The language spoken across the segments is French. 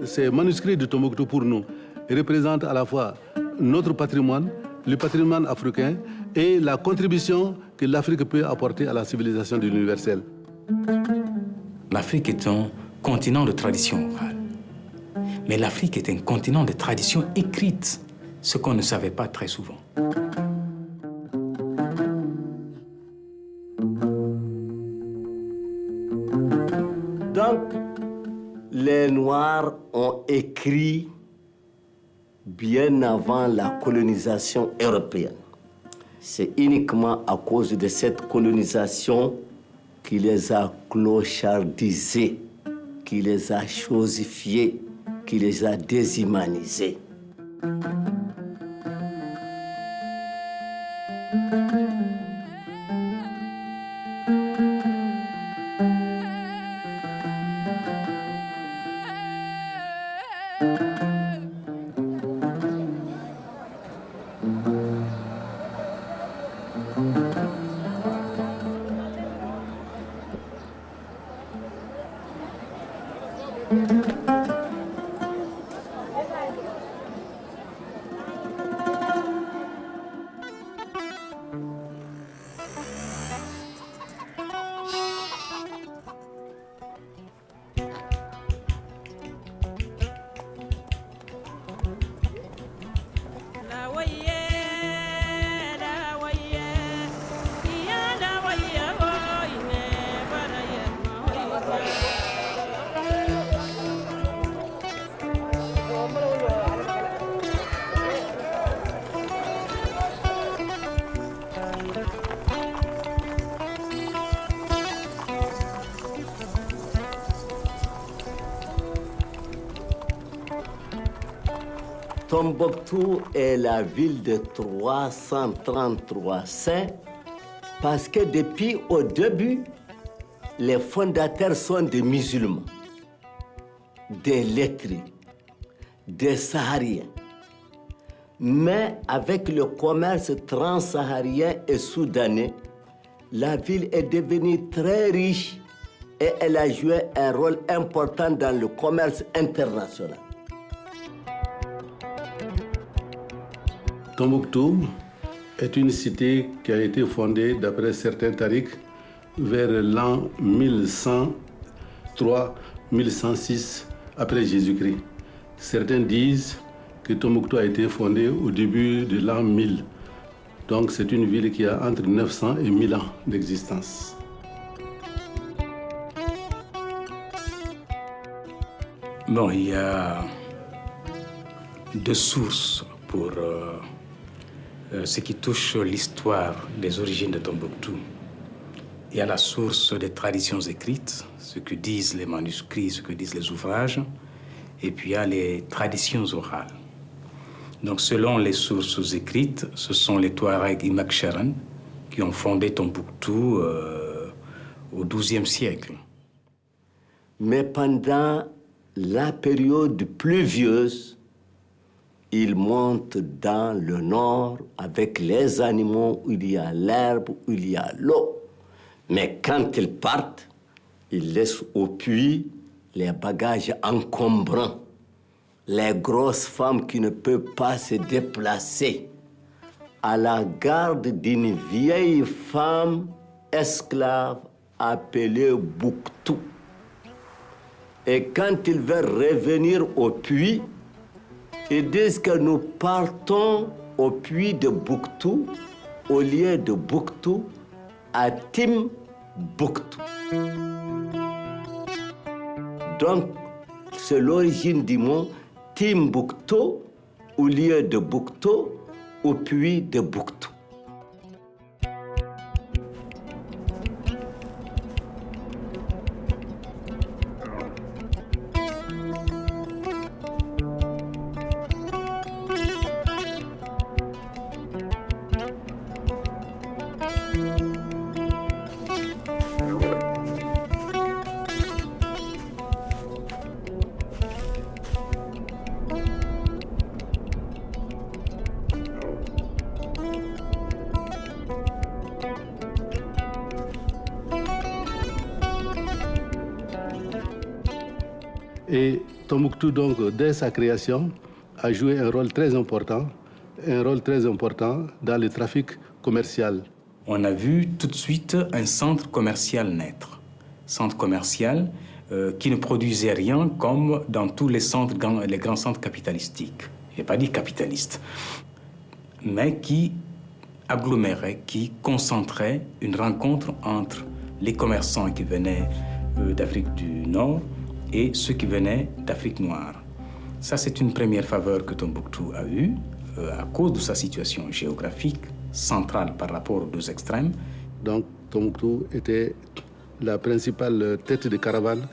Ces manuscrits de Tombouctou pour nous représentent à la fois notre patrimoine, le patrimoine africain et la contribution que l'Afrique peut apporter à la civilisation de l'universel. L'Afrique est un continent de tradition orale. Mais l'Afrique est un continent de tradition écrite, ce qu'on ne savait pas très souvent. Donc, les Noirs ont écrit bien avant la colonisation européenne. C'est uniquement à cause de cette colonisation qui les a clochardisés, qui les a chosifiés, qui les a déshumanisés. Tombouctou est la ville de 333 saints parce que depuis au début, les fondateurs sont des musulmans, des lettrés, des sahariens. Mais avec le commerce transsaharien et soudanais, la ville est devenue très riche et elle a joué un rôle important dans le commerce international. Tombouctou est une cité qui a été fondée, d'après certains tarikhs, vers l'an 1103-1106 après Jésus-Christ. Certains disent que Tombouctou a été fondée au début de l'an 1000. Donc c'est une ville qui a entre 900 et 1000 ans d'existence. Bon, il y a deux sources pour ce qui touche l'histoire des origines de Tombouctou. Il y a la source des traditions écrites, ce que disent les manuscrits, ce que disent les ouvrages, et puis il y a les traditions orales. Donc selon les sources écrites, ce sont les Touaregs Imakcheren qui ont fondé Tombouctou au XIIe siècle. Mais pendant la période pluvieuse, ils montent dans le nord avec les animaux où il y a l'herbe, où il y a l'eau. Mais quand ils partent, ils laissent au puits les bagages encombrants, les grosses femmes qui ne peuvent pas se déplacer, à la garde d'une vieille femme esclave appelée Bouktou. Et quand ils veulent revenir au puits, ils disent que nous partons au puits de Bouktou, au lieu de Bouktou, à Timbuktu. Donc, c'est l'origine du mot Timbuktu, au lieu de Bouktou, au puits de Bouktou. Et Tombouctou, donc, dès sa création, a joué un rôle très important dans le trafic commercial. On a vu tout de suite un centre commercial naître. Centre commercial qui ne produisait rien comme dans tous les grands centres capitalistiques. Je n'ai pas dit capitalistes, mais qui agglomérait, qui concentrait une rencontre entre les commerçants qui venaient d'Afrique du Nord et ceux qui venaient d'Afrique noire. Ça, c'est une première faveur que Tombouctou a eue à cause de sa situation géographique centrale par rapport aux deux extrêmes. Donc, Tombouctou était la principale tête de caravane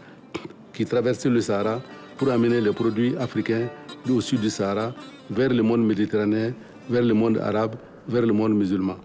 qui traversait le Sahara pour amener les produits africains au sud du Sahara vers le monde méditerranéen, vers le monde arabe, vers le monde musulman.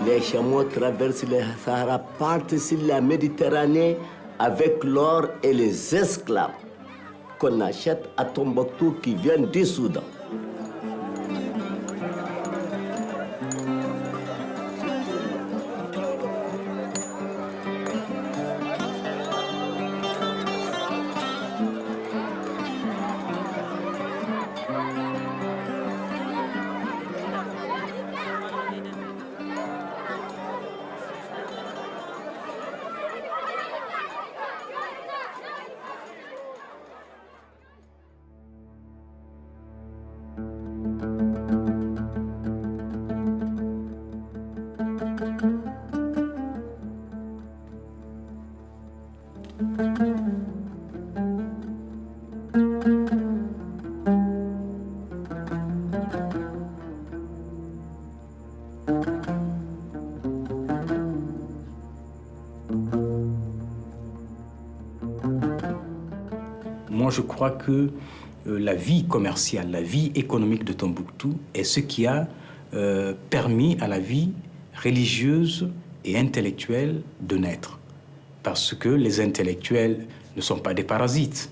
Les chameaux traversent le Sahara, partent sur la Méditerranée avec l'or et les esclaves qu'on achète à Tombouctou qui viennent du Soudan. Moi, je crois que la vie commerciale, la vie économique de Tombouctou est ce qui a permis à la vie religieuse et intellectuelle de naître. Parce que les intellectuels ne sont pas des parasites,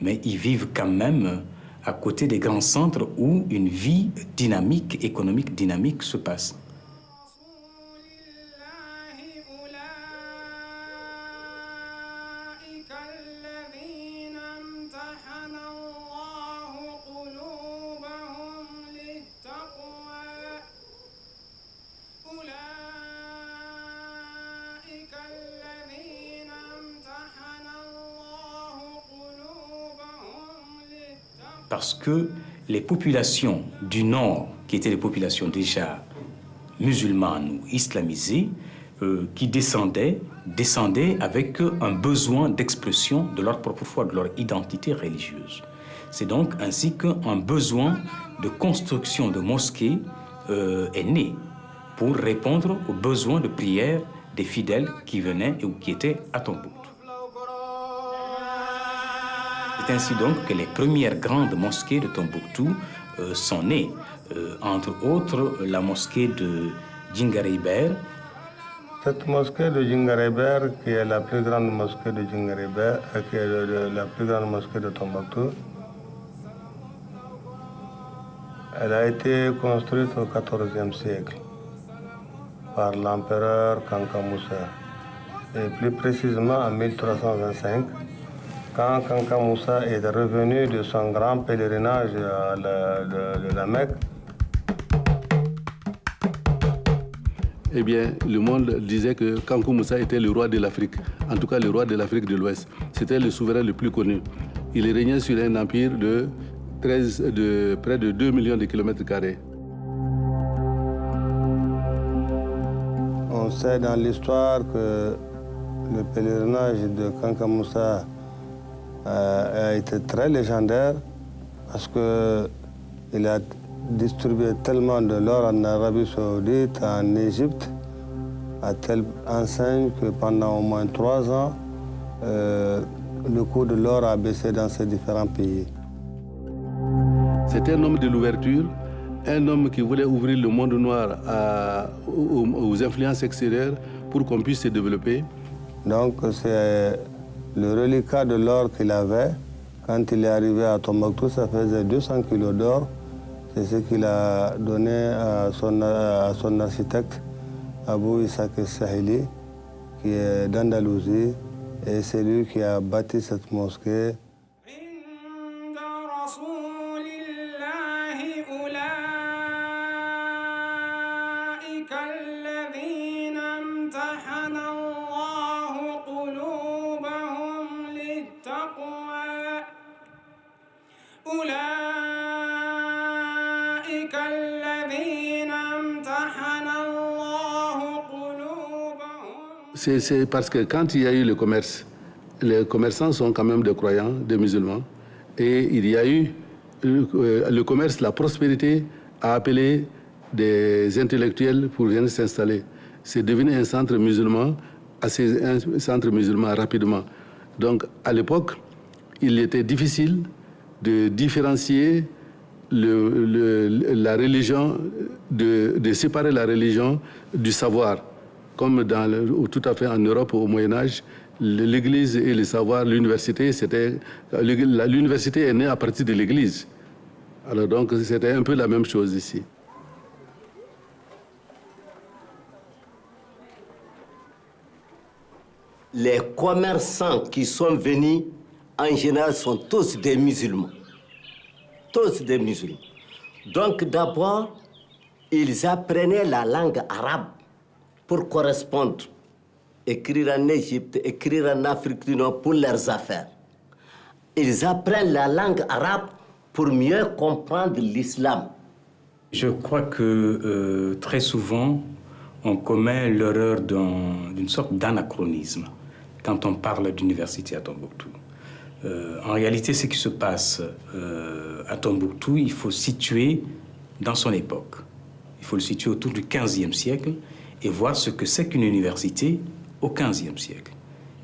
mais ils vivent quand même à côté des grands centres où une vie dynamique, économique dynamique se passe. Parce que les populations du Nord, qui étaient des populations déjà musulmanes ou islamisées, qui descendaient avec un besoin d'expression de leur propre foi, de leur identité religieuse. C'est donc ainsi qu'un besoin de construction de mosquées est né pour répondre aux besoins de prière des fidèles qui venaient ou qui étaient à Tombouctou. C'est ainsi donc que les premières grandes mosquées de Tombouctou sont nées, entre autres la mosquée de Djingareyber. Cette mosquée de Djingareyber, qui est la plus grande mosquée de Djingareyber, qui est la plus grande mosquée de Tombouctou, elle a été construite au XIVe siècle par l'empereur Kanka Moussa, et plus précisément en 1325. Quand Kanka Moussa est revenu de son grand pèlerinage de la Mecque. Eh bien, le monde disait que Kanka Moussa était le roi de l'Afrique, en tout cas le roi de l'Afrique de l'Ouest. C'était le souverain le plus connu. Il régnait sur un empire de près de 2 millions de kilomètres carrés. On sait dans l'histoire que le pèlerinage de Kanka Moussa a été très légendaire parce que Il a distribué tellement de l'or en Arabie Saoudite, en Égypte, à telle enseigne que pendant au moins 3 ans, le coût de l'or a baissé dans ces différents pays. C'était un homme de l'ouverture, un homme qui voulait ouvrir le monde noir aux influences extérieures pour qu'on puisse se développer. Donc c'est le reliquat de l'or qu'il avait. Quand il est arrivé à Tombouctou, ça faisait 200 kilos d'or. C'est ce qu'il a donné à son architecte, Abou Issaq Sahili, qui est d'Andalousie. Et c'est lui qui a bâti cette mosquée. C'est parce que quand il y a eu le commerce, les commerçants sont quand même des croyants, des musulmans, et il y a eu le commerce, la prospérité a appelé des intellectuels pour venir s'installer. C'est devenu un centre musulman, un centre musulman rapidement. Donc à l'époque, il était difficile de différencier la religion, de séparer la religion du savoir. Comme tout à fait en Europe au Moyen-Âge, l'Église et le savoir, l'université, l'université est née à partir de l'Église. Alors donc c'était un peu la même chose ici. Les commerçants qui sont venus, en général, sont tous des musulmans. Tous des musulmans. Donc d'abord, ils apprenaient la langue arabe pour correspondre, écrire en Égypte, écrire en Afrique du Nord pour leurs affaires. Ils apprennent la langue arabe pour mieux comprendre l'islam. Je crois que très souvent, on commet l'erreur d'une sorte d'anachronisme quand on parle d'université à Tombouctou. En réalité, ce qui se passe à Tombouctou, il faut situer dans son époque. Il faut le situer autour du XVe siècle et voir ce que c'est qu'une université au XVe siècle.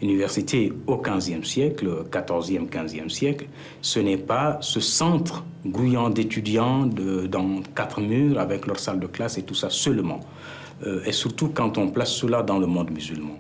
Une université au XVe siècle, XIVe, XVe siècle, ce n'est pas ce centre grouillant d'étudiants dans 4 murs avec leur salle de classe et tout ça seulement. Et surtout quand on place cela dans le monde musulman.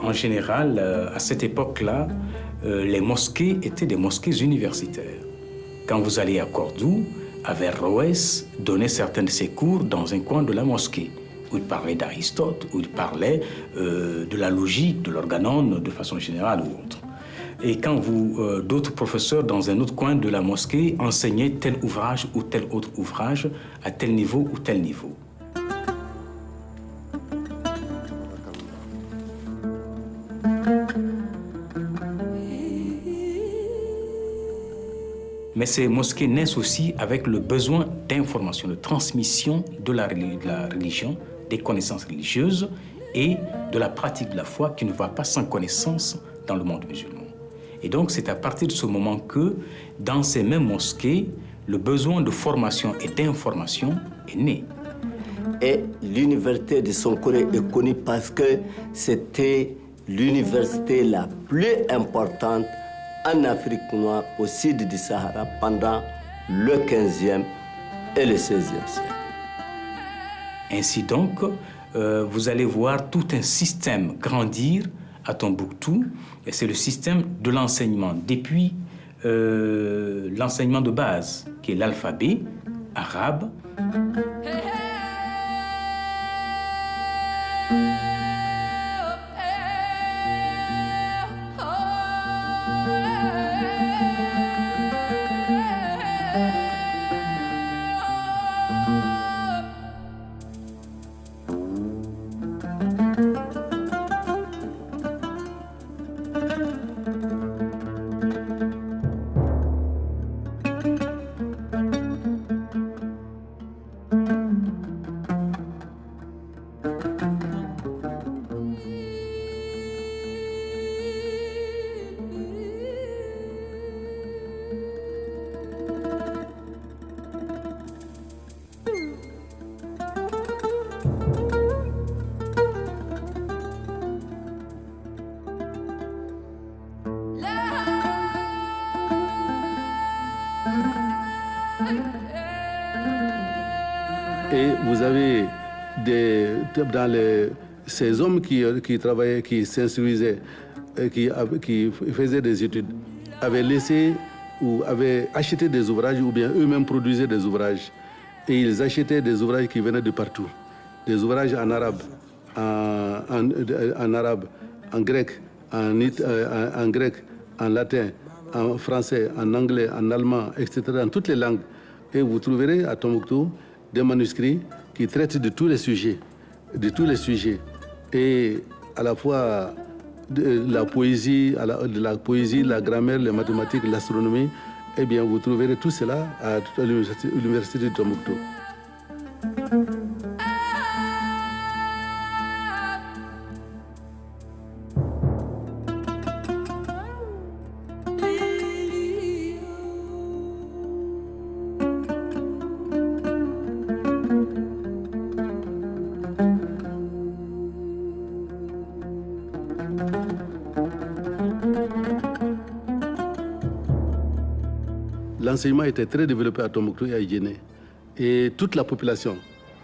En général, à cette époque-là, les mosquées étaient des mosquées universitaires. Quand vous allez à Cordoue, Averroès donnait certains de ses cours dans un coin de la mosquée, où il parlait d'Aristote, où il parlait de la logique, de l'organon, de façon générale ou autre. Et quand d'autres professeurs dans un autre coin de la mosquée enseignaient tel ouvrage ou tel autre ouvrage, à tel niveau ou tel niveau. Mais ces mosquées naissent aussi avec le besoin d'information, de transmission de la religion, des connaissances religieuses et de la pratique de la foi qui ne va pas sans connaissance dans le monde musulman. Et donc c'est à partir de ce moment que, dans ces mêmes mosquées, le besoin de formation et d'information est né. Et l'université de Sonkore est connue parce que c'était l'université la plus importante en Afrique noire, au sud du Sahara, pendant le 15e et le 16e siècle. Ainsi donc, vous allez voir tout un système grandir à Tombouctou, et c'est le système de l'enseignement, depuis l'enseignement de base, qui est l'alphabet arabe. Et vous avez ces hommes qui travaillaient, qui s'instruisaient, qui faisaient des études, avaient laissé ou avaient acheté des ouvrages ou bien eux-mêmes produisaient des ouvrages. Et ils achetaient des ouvrages qui venaient de partout. Des ouvrages en arabe, en grec, en latin, en français, en anglais, en allemand, etc., dans toutes les langues. Et vous trouverez à Tombouctou des manuscrits qui traitent de tous les sujets, et à la fois de la poésie, la grammaire, les mathématiques, l'astronomie. Eh bien, vous trouverez tout cela à l'université de Tombouctou. L'enseignement était très développé à Tombouctou et à Guinée. Et toute la population,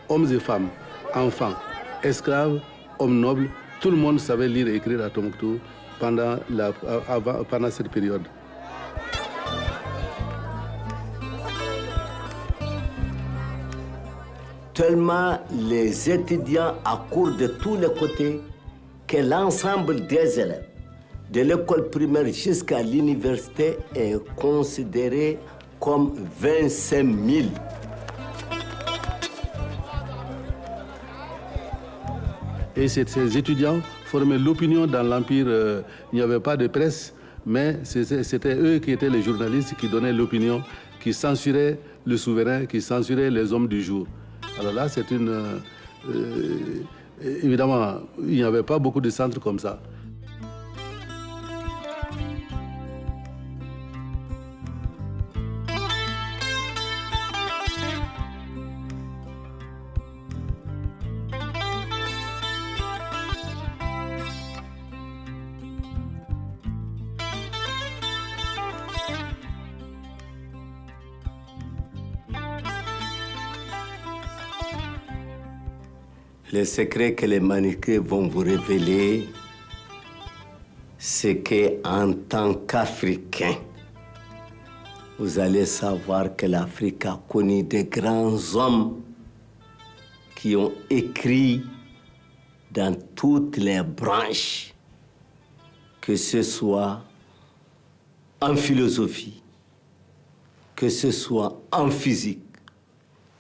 hommes et femmes, enfants, esclaves, hommes nobles, tout le monde savait lire et écrire à Tombouctou pendant cette période. Tellement les étudiants accourent de tous les côtés que l'ensemble des élèves, de l'école primaire jusqu'à l'université, est considéré comme 25 000. Et ces étudiants formaient l'opinion dans l'Empire. Il n'y avait pas de presse, mais c'était eux qui étaient les journalistes qui donnaient l'opinion, qui censuraient le souverain, qui censuraient les hommes du jour. Alors là, c'est évidemment, il n'y avait pas beaucoup de centres comme ça. Le secret que les manuscrits vont vous révéler, c'est qu'en tant qu'Africain, vous allez savoir que l'Afrique a connu de grands hommes qui ont écrit dans toutes les branches, que ce soit en philosophie, que ce soit en physique,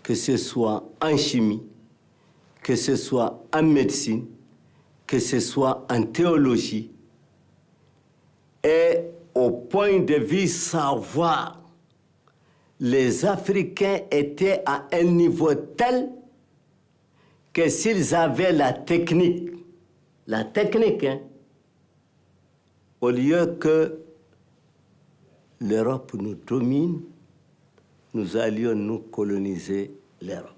que ce soit en chimie, que ce soit en médecine, que ce soit en théologie. Et au point de vue savoir, les Africains étaient à un niveau tel que s'ils avaient la technique, hein, au lieu que l'Europe nous domine, nous allions nous coloniser l'Europe.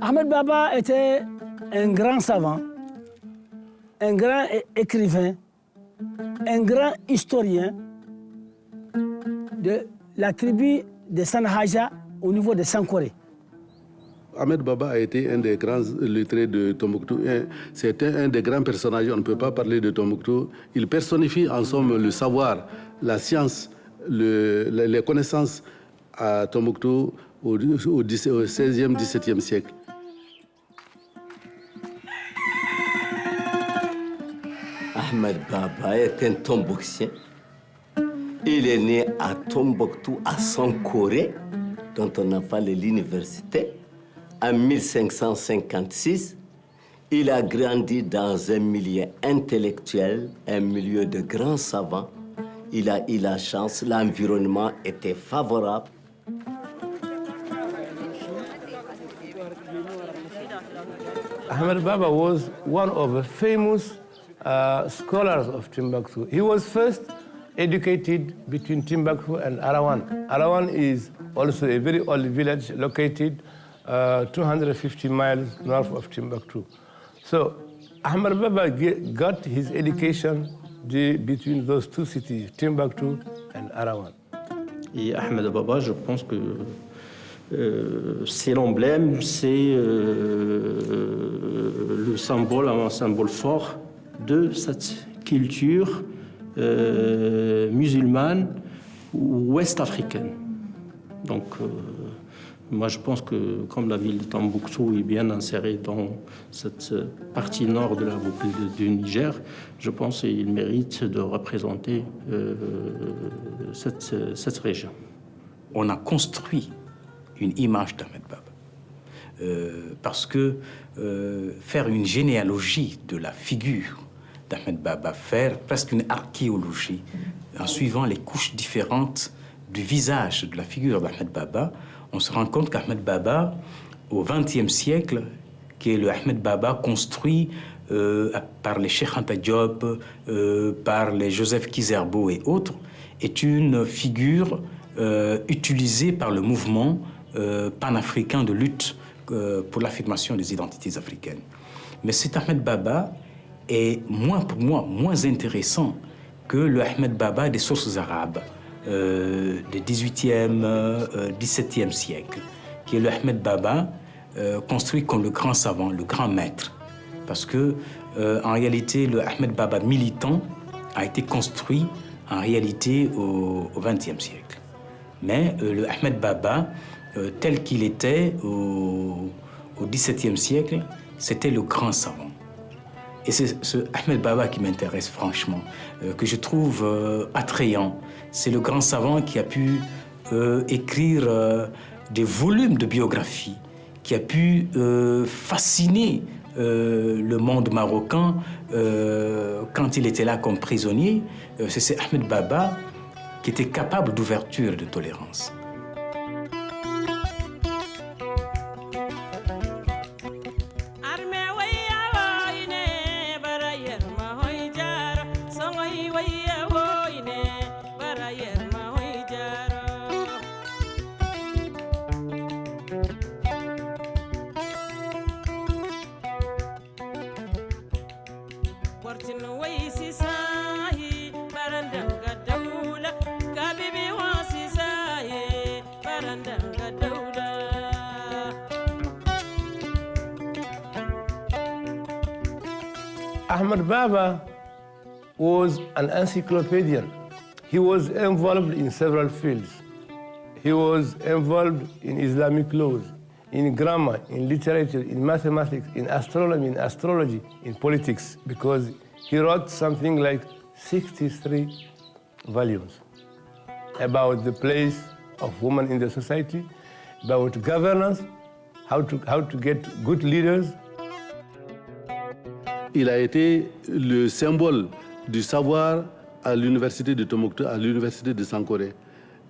Ahmed Baba était un grand savant, un grand écrivain, un grand historien de la tribu de Sanhaja au niveau de Sankoré. Ahmed Baba a été un des grands lettrés de Tombouctou. C'était un des grands personnages, on ne peut pas parler de Tombouctou. Il personnifie en somme le savoir, la science, les connaissances à Tombouctou au 16e, 17e siècle. Ahmed Baba est un Tombouctien. Il est né à Tombouctou, à Sankoré, dont on a parlé l'université, en 1556. Il a grandi dans un milieu intellectuel, un milieu de grands savants. Il a eu la chance, l'environnement était favorable. Ahmed Baba was one of the famous scholars of Timbuktu. He was first educated between Timbuktu and Arawan. Arawan is also a very old village located 250 miles north of Timbuktu. So Ahmed Baba got his education between those two cities, Timbuktu and Arawan. Et Ahmed Baba, je pense que c'est l'emblème, c'est le symbole, un symbole fort de cette culture musulmane ouest-africaine. Donc, moi, je pense que comme la ville de Tombouctou est bien insérée dans cette partie nord de la boucle du Niger, je pense qu'il mérite de représenter cette région. On a construit une image d'Ahmed Baba. Parce que faire une généalogie de la figure d'Ahmed Baba, faire presque une archéologie en suivant les couches différentes du visage de la figure d'Ahmed Baba, on se rend compte qu'Ahmed Baba, au XXe siècle, qui est le Ahmed Baba construit par les Cheikh Anta Diop, par les Joseph Kizerbo et autres, est une figure utilisée par le mouvement panafricain de lutte pour l'affirmation des identités africaines. Mais cet Ahmed Baba est, pour moi, moins intéressant que le Ahmed Baba des sources arabes du XVIIIe, XVIIe siècle, qui est le Ahmed Baba construit comme le grand savant, le grand maître. Parce que, en réalité, le Ahmed Baba militant a été construit en réalité au XXe siècle. Mais le Ahmed Baba, tel qu'il était au XVIIe siècle, c'était le grand savant. Et c'est ce Ahmed Baba qui m'intéresse franchement, que je trouve attrayant. C'est le grand savant qui a pu écrire des volumes de biographie, qui a pu fasciner le monde marocain quand il était là comme prisonnier. C'est ce Ahmed Baba qui était capable d'ouverture et de tolérance. Ahmed Baba was an encyclopedian. He was involved in several fields. He was involved in Islamic laws, in grammar, in literature, in mathematics, in astronomy, in astrology, in politics, because he wrote something like 63 volumes about the place of women in the society, about governance, how to get good leaders. Il a été le symbole du savoir à l'université de Tombouctou, à l'université de Sankoré.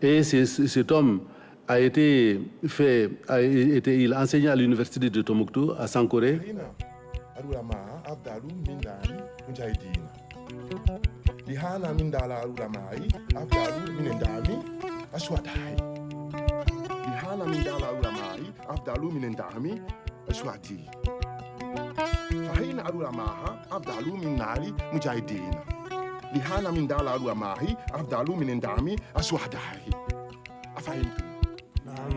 Et cet homme il a enseigné à l'université de Tombouctou, à Sankoré. أشوعتي فحين أروى معها أفضل من ناري مجاهدين لهانا من دال أروى معي أفضل من اندعامي أشوحدها أفهمت؟ نعم.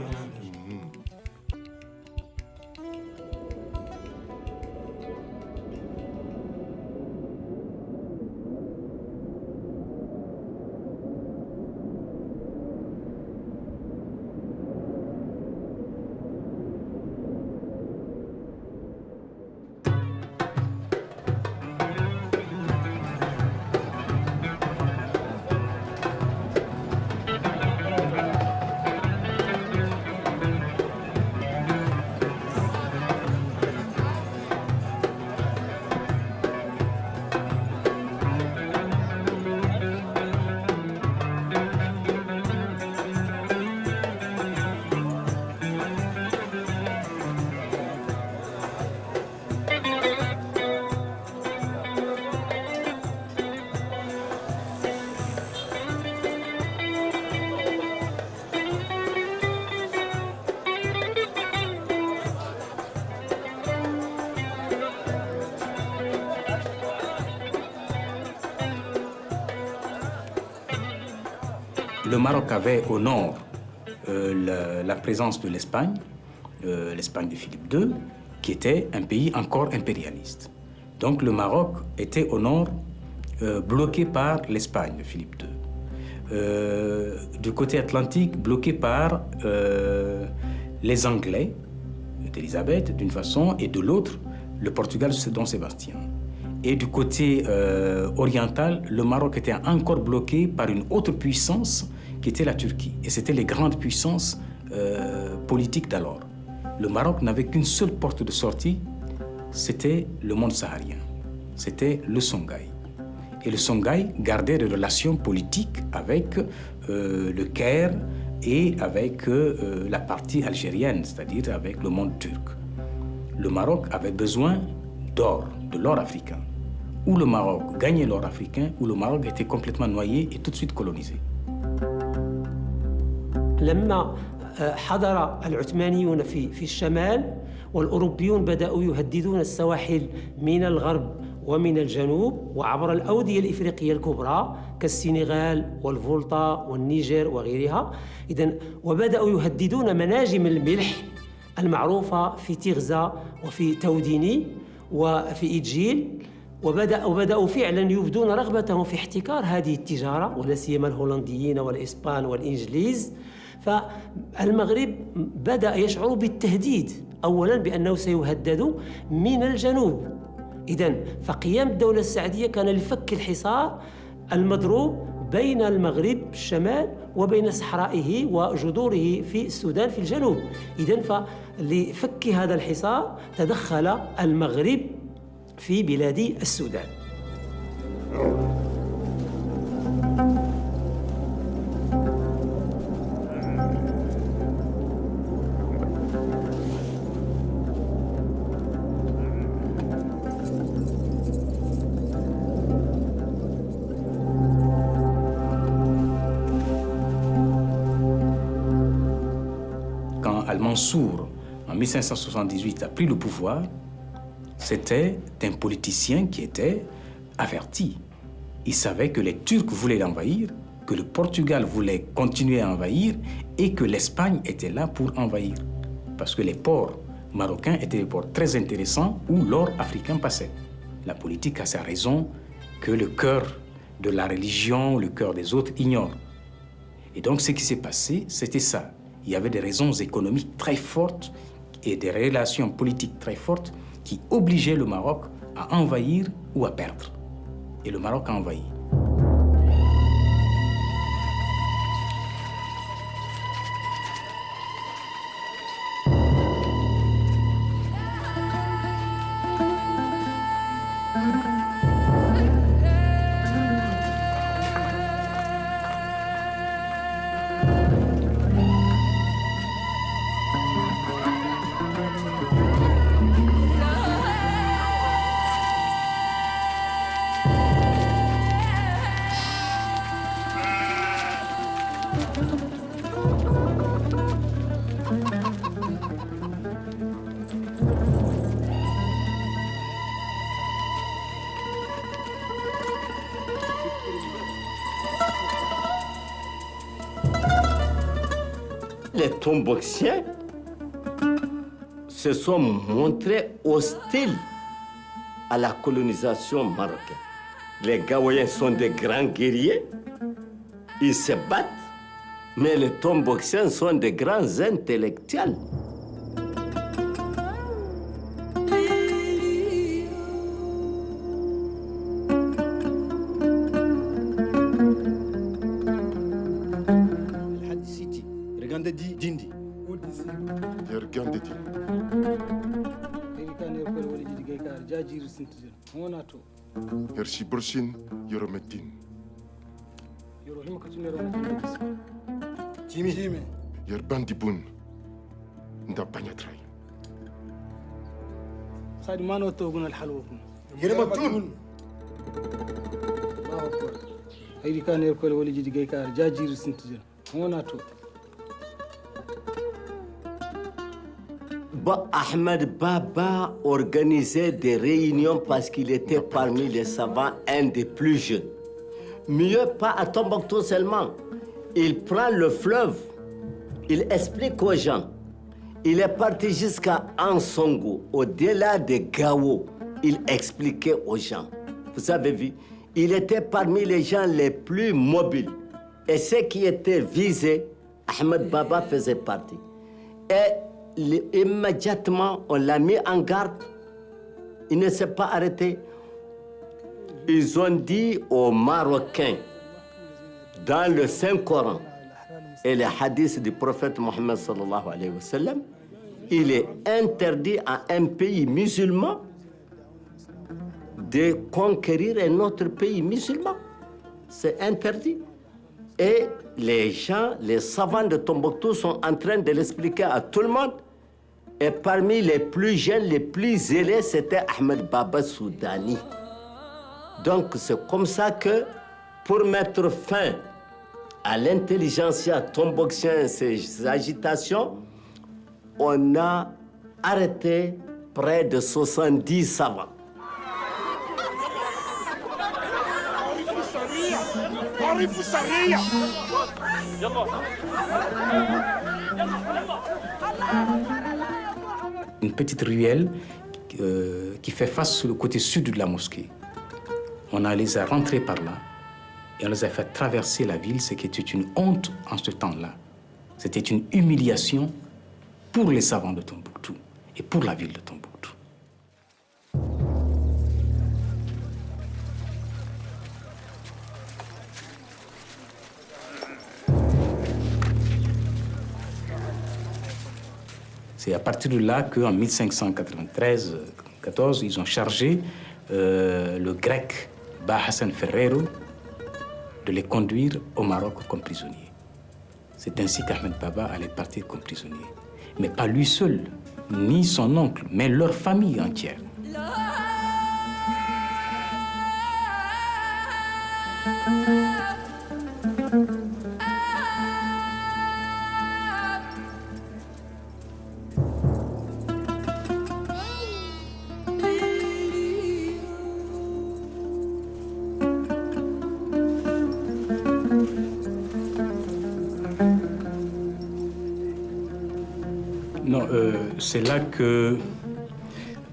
Le Maroc avait au nord la présence de l'Espagne, l'Espagne de Philippe II, qui était un pays encore impérialiste. Donc le Maroc était au nord bloqué par l'Espagne de Philippe II. Du côté atlantique, bloqué par les Anglais d'Élisabeth d'une façon, et de l'autre, le Portugal de Don Sébastien. Et du côté oriental, le Maroc était encore bloqué par une autre puissance qui était la Turquie. Et c'était les grandes puissances politiques d'alors. Le Maroc n'avait qu'une seule porte de sortie, c'était le monde saharien. C'était le Songhai. Et le Songhai gardait des relations politiques avec le Caire et avec la partie algérienne, c'est-à-dire avec le monde turc. Le Maroc avait besoin d'or, de l'or africain. Ou le Maroc gagnait l'or africain, ou le Maroc était complètement noyé et tout de suite colonisé. لما حضر العثمانيون في الشمال والأوروبيون بدأوا يهددون السواحل من الغرب ومن الجنوب وعبر الأودية الإفريقية الكبرى كالسنغال والفولتا والنيجر وغيرها. إذن وبدأوا يهددون مناجم الملح المعروفة في تيغزا وفي توديني وفي إيجيل، وبدأوا فعلا يبدون رغبتهم في احتكار هذه التجارة، ولا سيما الهولنديين والإسبان والإنجليز. فالمغرب بدأ يشعر بالتهديد، أولا بأنه سيهدد من الجنوب. إذن فقيام الدولة السعدية كان لفك الحصار المضروب بين المغرب الشمال وبين صحرائه وجذوره في السودان في الجنوب. إذن فلفك هذا الحصار تدخل المغرب في بلاد السودان. Quand Al-Mansour, en 1578, a pris le pouvoir, c'était un politicien qui était averti. Il savait que les Turcs voulaient l'envahir, que le Portugal voulait continuer à envahir et que l'Espagne était là pour envahir. Parce que les ports marocains étaient des ports très intéressants où l'or africain passait. La politique a sa raison que le cœur de la religion, le cœur des autres ignore. Et donc ce qui s'est passé, c'était ça. Il y avait des raisons économiques très fortes et des relations politiques très fortes qui obligeaient le Maroc à envahir ou à perdre. Et le Maroc a envahi. Tomboxiens se sont montrés hostiles à la colonisation marocaine. Les Gaouéens sont des grands guerriers, ils se battent, mais les Tomboxiens sont des grands intellectuels. Hershi Burshin Yoromeddin. Yerbandi Bun Ndabanyatrai. صار ما نوتوغن الحلوكم Yerematun. الله أكبر هيدي كان يركل ولي جدي جايكار جاجير سنتجر هوناتو Bon, Ahmed Baba organisait des réunions parce qu'il était parmi les savants un des plus jeunes. Mieux pas à Tombouctou seulement. Il prend le fleuve, il explique aux gens. Il est parti jusqu'à Ansongo, au-delà de Gao. Il expliquait aux gens. Vous avez vu, il était parmi les gens les plus mobiles. Et ceux qui étaient visés, Ahmed Baba faisait partie. Et immédiatement, on l'a mis en garde. Il ne s'est pas arrêté. Ils ont dit aux Marocains, dans le Saint-Coran et les hadiths du prophète Mohammed sallallahu alayhi wa sallam, il est interdit à un pays musulman de conquérir un autre pays musulman. C'est interdit. Et les gens, les savants de Tombouctou sont en train de l'expliquer à tout le monde. Et parmi les plus jeunes, les plus zélés, c'était Ahmed Baba Soudani. Donc c'est comme ça que, pour mettre fin à l'intelligentsia tombouctienne et ses agitations, on a arrêté près de 70 savants. Une petite ruelle qui fait face sur le côté sud de la mosquée. On les a rentrés par là et on les a fait traverser la ville, ce qui était une honte en ce temps-là. C'était une humiliation pour les savants de Tombouctou et pour la ville de Tombouctou. C'est à partir de là qu'en 1593-14, ils ont chargé le grec Ba Hassan Ferrero de les conduire au Maroc comme prisonniers. C'est ainsi qu'Ahmed Baba allait partir comme prisonnier. Mais pas lui seul, ni son oncle, mais leur famille entière. Non, c'est là que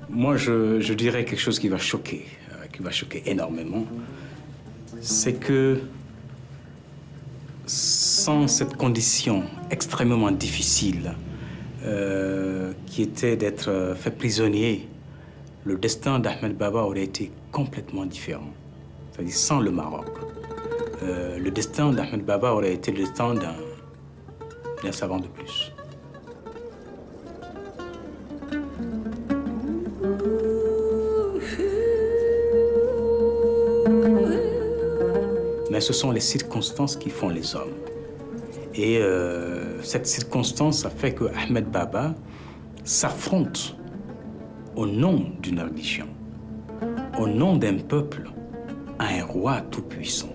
moi je dirais quelque chose qui va choquer énormément. C'est que sans cette condition extrêmement difficile qui était d'être fait prisonnier, le destin d'Ahmed Baba aurait été complètement différent. C'est-à-dire sans le Maroc. Le destin d'Ahmed Baba aurait été le destin d'un savant de plus. Mais ce sont les circonstances qui font les hommes. Et cette circonstance a fait que Ahmed Baba s'affronte au nom d'une religion, au nom d'un peuple, à un roi tout-puissant.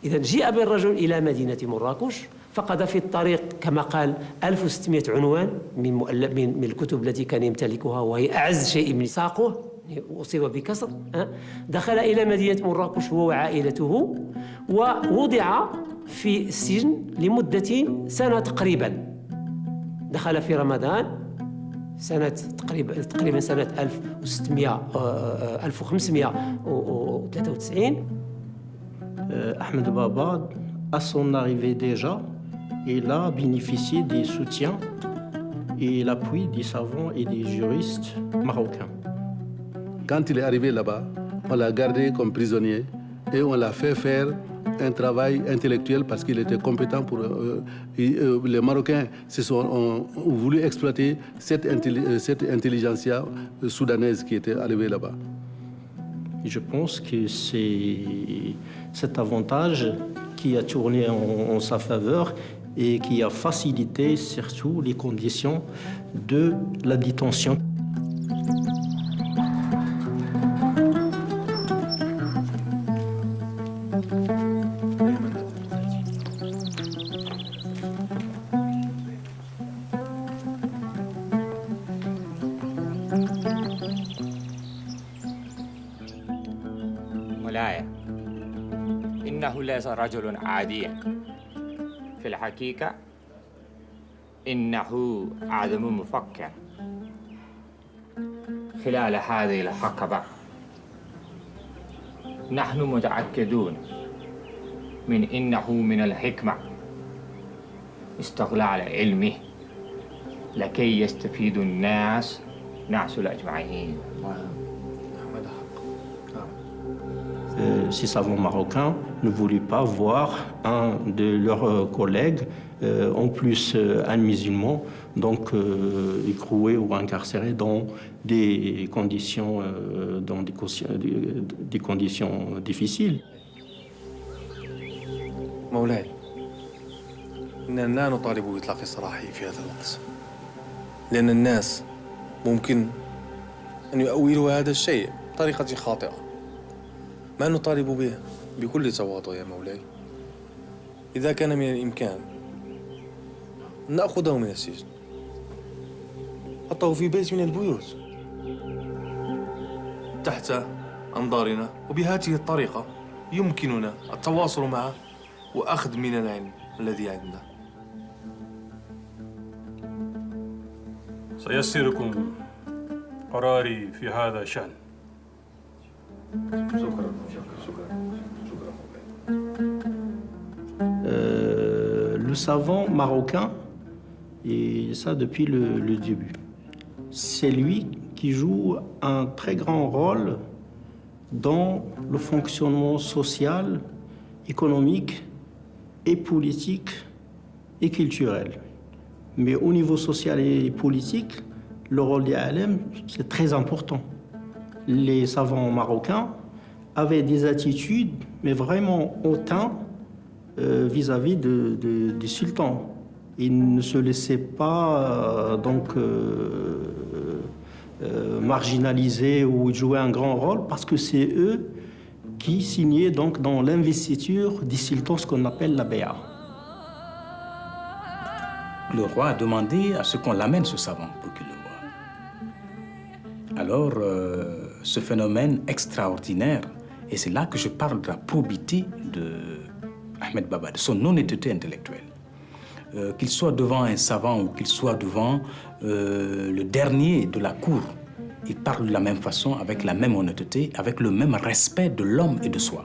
إذا جيء بالرجل إلى مدينة مراكش، فقد في الطريق كما قال 1600 عنوان من الكتب التي كان يمتلكها، وهي أعز شيء من ساقه، أصيب بكسر. دخل إلى مدينة مراكش هو وعائلته، ووضع في السجن لمدة سنة تقريبا. دخل في رمضان سنة تقريبا سنة 1593. Ahmed Baba, à son arrivée déjà, il a bénéficié des soutiens et l'appui des savants et des juristes marocains. Quand il est arrivé là-bas, on l'a gardé comme prisonnier et on l'a fait faire un travail intellectuel parce qu'il était compétent pour... les Marocains ont voulu exploiter cette intelligentsia soudanaise qui était arrivée là-bas. Et je pense que c'est cet avantage qui a tourné en sa faveur et qui a facilité surtout les conditions de la détention. مولاي، إنه ليس رجل عاديا، في الحقيقة إنه أعظم مفكر خلال هذه الحقبة. نحن متأكدون من إنه من الحكمة استغلال علمه لكي يستفيد الناس الأجمعين. Ces savants marocains ne voulaient pas voir un de leurs collègues, en plus un musulman, donc écroué ou incarcéré dans des conditions difficiles. مولاي، إننا لا نطالب بإطلاق السراح في هذا الوقت، لأن الناس ممكن أن يؤولوا هذا الشيء بطريقة خاطئة. ما نطالب به بكل تواضع يا مولاي، إذا كان من الإمكان نأخذه من السجن، حطه في بيت من البيوت تحت أنظارنا، وبهذه الطريقة يمكننا التواصل معه وأخذ من العلم الذي عندنا. سيسركم قراري في هذا الشأن. Le savant marocain, et ça depuis le début, c'est lui qui joue un très grand rôle dans le fonctionnement social, économique et politique et culturel. Mais au niveau social et politique, le rôle des ALM, c'est très important. Les savants marocains avaient des attitudes, mais vraiment hautaines vis-à-vis du sultan. Ils ne se laissaient pas marginaliser ou jouer un grand rôle parce que c'est eux qui signaient donc dans l'investiture du sultan ce qu'on appelle la béa. Le roi a demandé à ce qu'on l'amène, ce savant, pour qu'il le voie. Alors, ce phénomène extraordinaire, et c'est là que je parle de la probité de Ahmed Baba, de son honnêteté intellectuelle. Qu'il soit devant un savant ou qu'il soit devant le dernier de la cour, il parle de la même façon, avec la même honnêteté, avec le même respect de l'homme et de soi.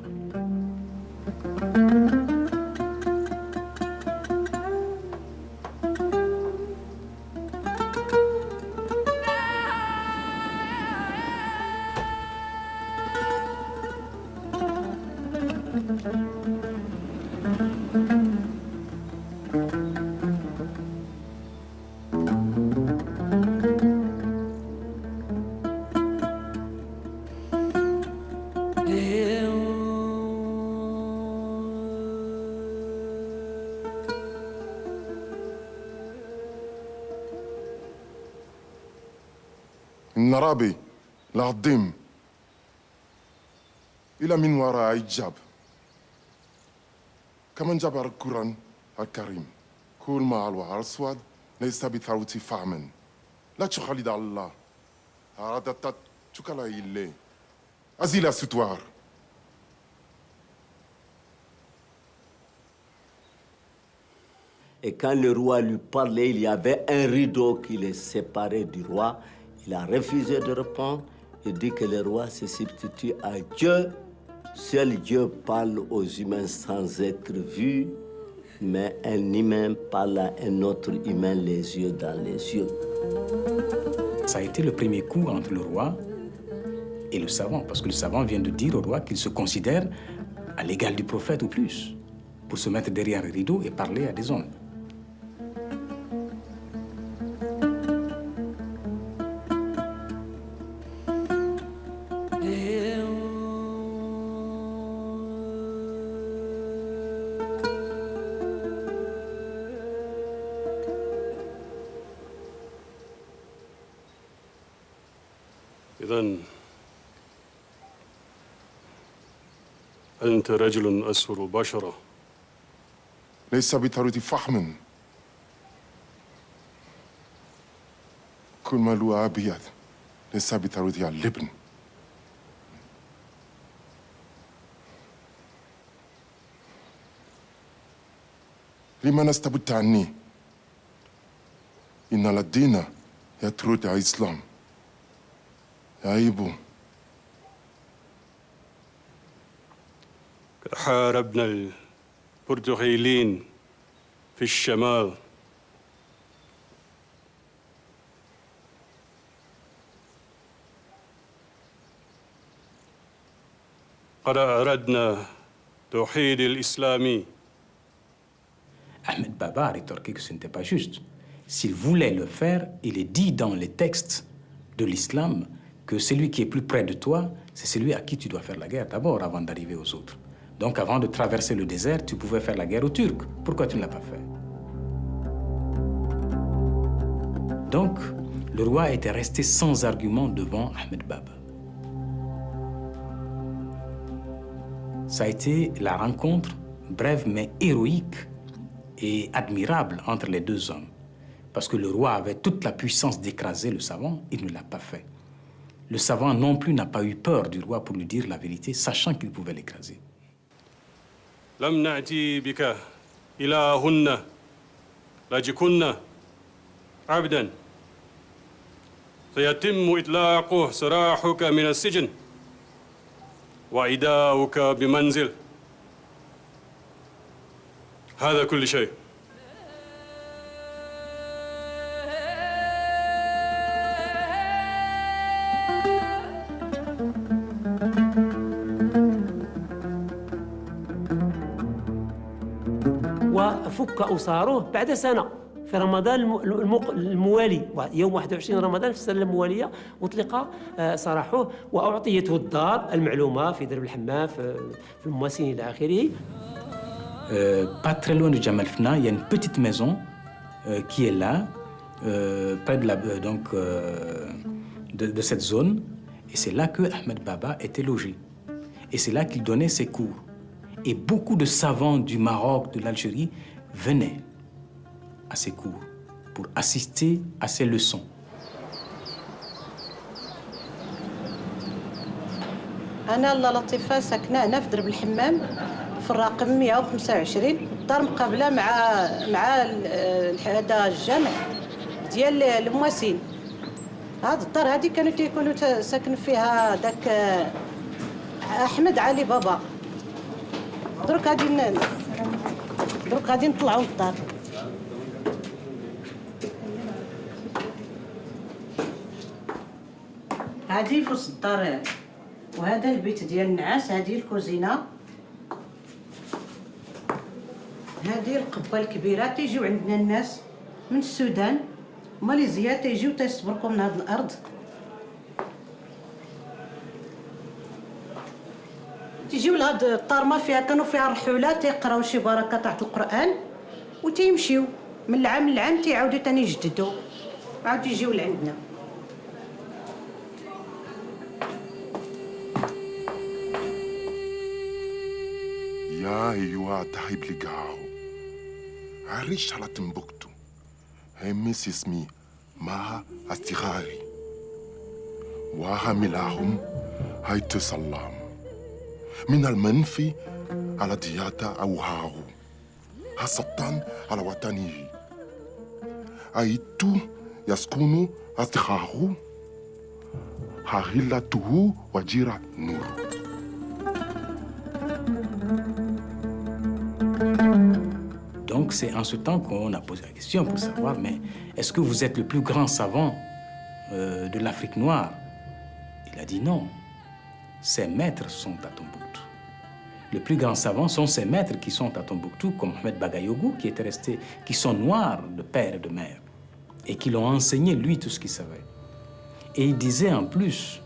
النرابي العظيم إلى من وراء الجاب كمن جبر القرآن الكريم كل ما على الأسود ليس بثروة فهم لا تشغل على الله أردت تشكلا إليه أزيل الستوار. Et quand le roi lui parlait, il y avait un rideau qui les séparait du roi. Il a refusé de répondre. Il dit que le roi se substitue à Dieu. Seul Dieu parle aux humains sans être vu, mais un humain parle à un autre humain les yeux dans les yeux. Ça a été le premier coup entre le roi et le savant, parce que le savant vient de dire au roi qu'il se considère à l'égal du prophète ou plus, pour se mettre derrière un rideau et parler à des hommes. إذن أنت رجل أسور بشرة. ليس بثروة فحم كل ما له أبيض ليس بثروة اللبن. لما نستبت عني إن الدين يطرد الإسلام عيب. حاربنا البرتغاليين في الشمال قد أردنا توحيد الإسلامي. Ahmed Baba a rétorqué que ce n'était pas juste. S'il voulait le faire, il est dit dans les textes de l'islam que celui qui est plus près de toi, c'est celui à qui tu dois faire la guerre d'abord avant d'arriver aux autres. Donc avant de traverser le désert, tu pouvais faire la guerre aux Turcs. Pourquoi tu ne l'as pas fait? Donc, le roi était resté sans argument devant Ahmed Baba. Ça a été la rencontre brève mais héroïque et admirable entre les deux hommes. Parce que le roi avait toute la puissance d'écraser le savant, il ne l'a pas fait. Le savant non plus n'a pas eu peur du roi pour lui dire la vérité, sachant qu'il pouvait l'écraser. لم نأتي بك إلى هن لجكن عبدا سيتم إطلاق سراحك من السجن وإيداؤك بمنزل. هذا كل شيء. وفك أساره بعد سنة في رمضان الموالي يوم 21 رمضان في السنة الموالية أطلق سراحه وأعطيته الدار المعلومة في درب الحمام في المواسين إلى آخره. Pas très loin de Jamal Fna, il y a une petite maison qui est là, près de cette zone. Et c'est là que Ahmed Baba était logé. Et c'est là qu'il donnait ses cours. Et beaucoup de savants du Maroc, de l'Algérie, venaient à ses cours pour assister à ses leçons. أنا لطيفة ساكنة هنا في درب الحمام في الرقم 125 الدار مقابلة مع هذا الجامع ديال المواسين. هاد الدار هادي كانوا ساكن فيها داك أحمد علي بابا. دروك غادي نطلعوا للدار. هادي في وسط الدار وهذا البيت ديال النعاس. هذه الكوزينه. هذه القبه الكبيره تيجيو عندنا الناس من السودان وماليزيا تيجيو تيصبركم من هذه الارض. تيجيو لهاد الطارمه فيها كانوا فيها الرحولات تيقراو شي بركه تحت القران وتيمشيو من العام للعام تيعاودوا تاني يجددوا عاود يجيو لعندنا. يا يوا تهيب لقاو عريش على تنبكتو همس اسمي ماها استغاري وهملاهم هاي تسلام من المنفي على دياتا أو هاو هسطان على وطنيه أيتو يسكنوا أستغارو هغيلته وجيرا نور. Donc c'est en ce temps qu'on a posé la question pour savoir, mais est-ce que vous êtes le plus grand savant de l'Afrique noire? Il a dit non. Ses maîtres sont à Tombouctou. Les plus grands savants sont ces maîtres qui sont à Tombouctou, comme Ahmed Bagayogou, qui sont noirs de père et de mère, et qui l'ont enseigné, lui, tout ce qu'il savait. Et il disait en plus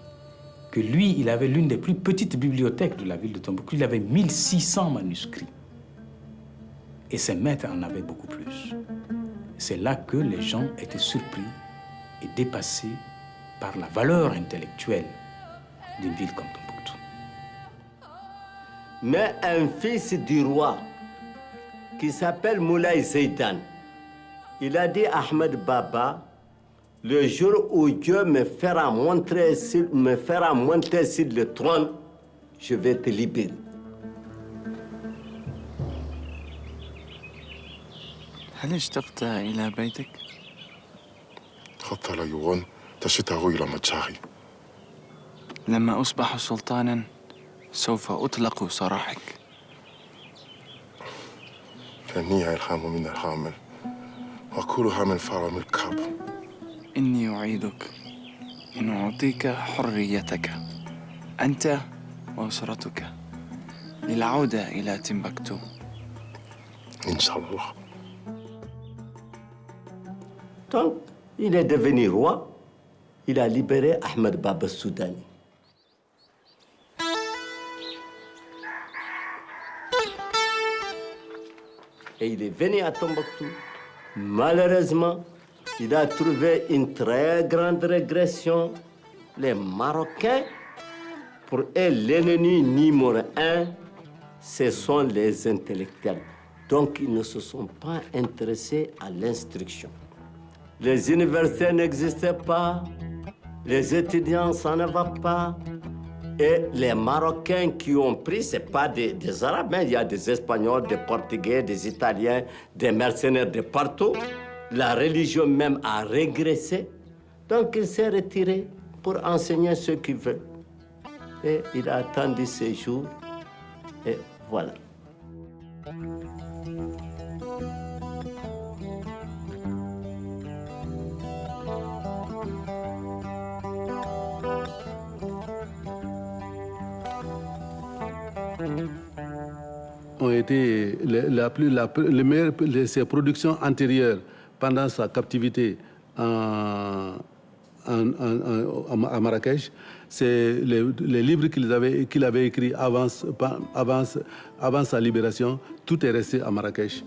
que lui, il avait l'une des plus petites bibliothèques de la ville de Tombouctou. Il avait 1600 manuscrits. Et ses maîtres en avaient beaucoup plus. C'est là que les gens étaient surpris et dépassés par la valeur intellectuelle d'une ville comme Tombouctou. Mais un fils du roi qui s'appelle Moulay Zaidan, il a dit à Ahmed Baba, le jour où Dieu me fera monter sur le trône, je vais te libérer. هل اشتقت إلى بيتك؟ خط على يوان تشتاغ إلى متشاغي. لما أصبح سلطاناً سوف أطلق سراحك. فني الخام من الحامل وكلها من فرم الكعب. إني أعيدك أن أعطيك حريتك أنت وأسرتك للعودة إلى تمبكتو. إن شاء الله. Donc, il est devenu roi. Il a libéré Ahmed Baba Soudani. Et il est venu à Tombouctou. Malheureusement, il a trouvé une très grande régression. Les Marocains, pour eux, l'ennemi numéro un, ce sont les intellectuels. Donc, ils ne se sont pas intéressés à l'instruction. Les universités n'existaient pas, les étudiants, ça ne va pas. Et les Marocains qui ont pris, ce n'est pas des Arabes, mais il y a des Espagnols, des Portugais, des Italiens, des mercenaires de partout. La religion même a régressé. Donc il s'est retiré pour enseigner ceux qui veulent. Et il a attendu ses jours. Et voilà. Ont été ses productions antérieures pendant sa captivité à Marrakech, c'est les livres qu'il avait écrits avant sa libération, tout est resté à Marrakech.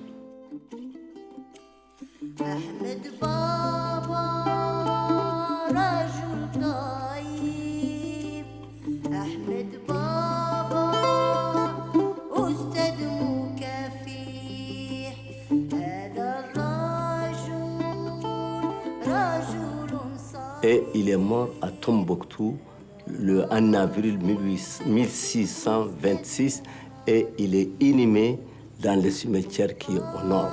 Et il est mort à Tombouctou en avril 1626 et il est inhumé dans le cimetière qui est au nord.